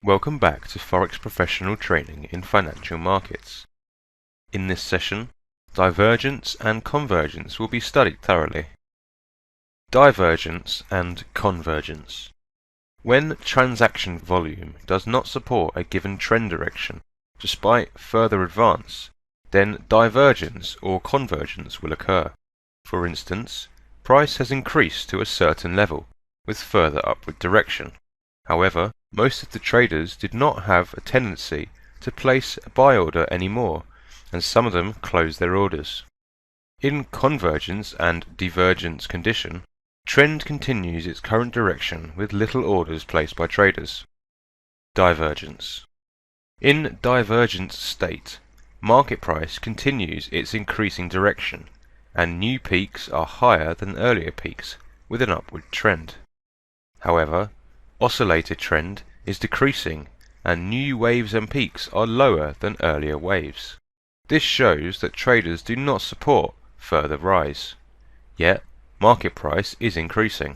Welcome back to Forex Professional Training in Financial Markets. In this session, divergence and convergence will be studied thoroughly. Divergence and convergence. When transaction volume does not support a given trend direction despite further advance, then divergence or convergence will occur. For instance, price has increased to a certain level with further upward direction. However, most of the traders did not have a tendency to place a buy order anymore, and some of them closed their orders. In convergence and divergence condition, trend continues its current direction with little orders placed by traders. Divergence. In divergence state, market price continues its increasing direction, and new peaks are higher than earlier peaks with an upward trend. However, oscillated trend is decreasing and new waves and peaks are lower than earlier waves. This shows that traders do not support further rise. Yet, market price is increasing.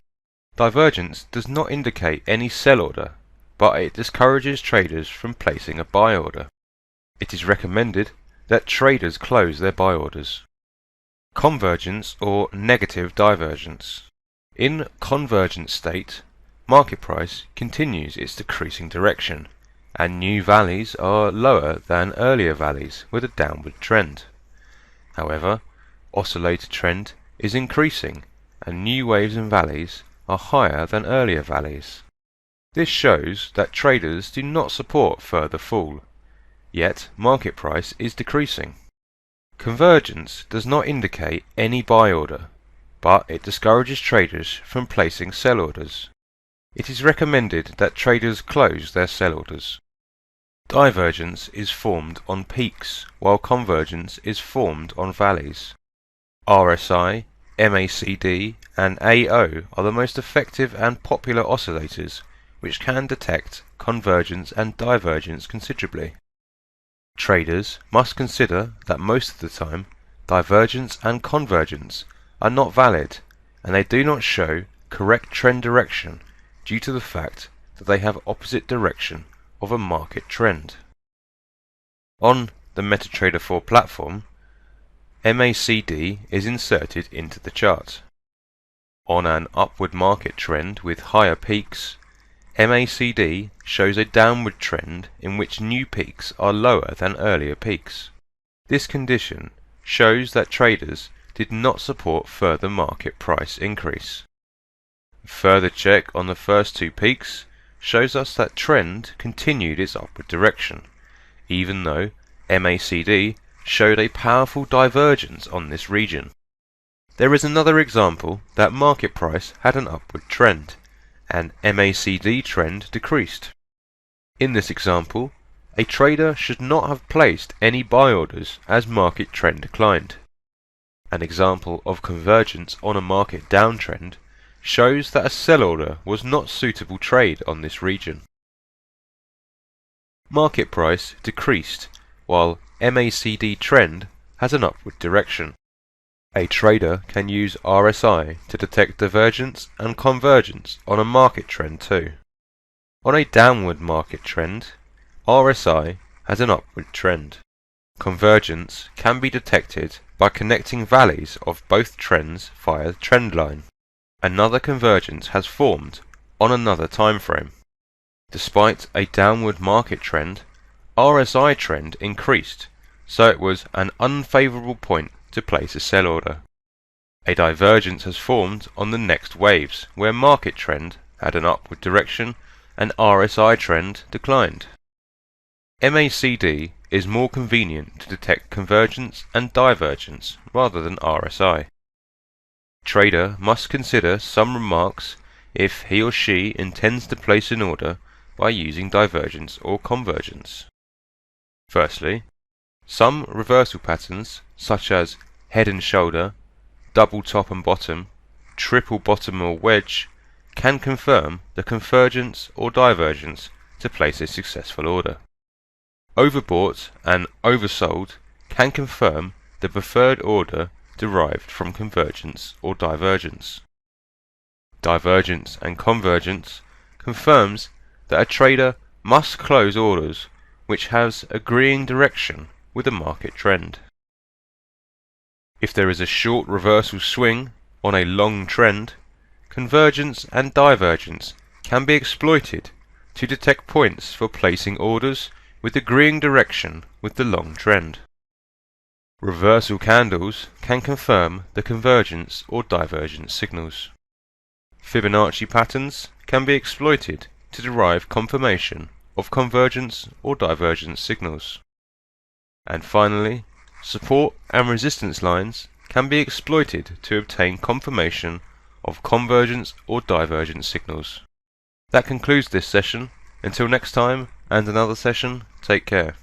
Divergence does not indicate any sell order, but it discourages traders from placing a buy order. It is recommended that traders close their buy orders. Convergence or negative divergence. In convergent state, market price continues its decreasing direction, and new valleys are lower than earlier valleys with a downward trend. However, oscillated trend is increasing, and new waves and valleys are higher than earlier valleys. This shows that traders do not support further fall, yet market price is decreasing. Convergence does not indicate any buy order, but it discourages traders from placing sell orders. It is recommended that traders close their sell orders. Divergence is formed on peaks, while convergence is formed on valleys. RSI, MACD, and AO are the most effective and popular oscillators which can detect convergence and divergence considerably. Traders must consider that most of the time divergence and convergence are not valid, and they do not show correct trend direction due to the fact that they have opposite direction of a market trend. On the MetaTrader 4 platform, MACD is inserted into the chart. On an upward market trend with higher peaks, MACD shows a downward trend in which new peaks are lower than earlier peaks. This condition shows that traders did not support further market price increase. A further check on the first two peaks shows us that trend continued its upward direction, even though MACD showed a powerful divergence on this region. There is another example that market price had an upward trend, and MACD trend decreased. In this example, a trader should not have placed any buy orders as market trend declined. An example of convergence on a market downtrend shows that a sell order was not suitable trade on this region. Market price decreased while MACD trend has an upward direction. A trader can use RSI to detect divergence and convergence on a market trend too. On a downward market trend, RSI has an upward trend. Convergence can be detected by connecting valleys of both trends via the trend line. Another convergence has formed on another time frame. Despite a downward market trend, RSI trend increased, so it was an unfavorable point to place a sell order. A divergence has formed on the next waves, where market trend had an upward direction and RSI trend declined. MACD is more convenient to detect convergence and divergence rather than RSI. Trader must consider some remarks if he or she intends to place an order by using divergence or convergence. Firstly, some reversal patterns such as head and shoulder, double top and bottom, triple bottom or wedge can confirm the convergence or divergence to place a successful order. Overbought and oversold can confirm the preferred order derived from convergence or divergence. Divergence and convergence confirms that a trader must close orders which has agreeing direction with the market trend. If there is a short reversal swing on a long trend, convergence and divergence can be exploited to detect points for placing orders with agreeing direction with the long trend. Reversal candles can confirm the convergence or divergence signals. Fibonacci patterns can be exploited to derive confirmation of convergence or divergence signals. And finally, support and resistance lines can be exploited to obtain confirmation of convergence or divergence signals. That concludes this session. Until next time and another session, take care.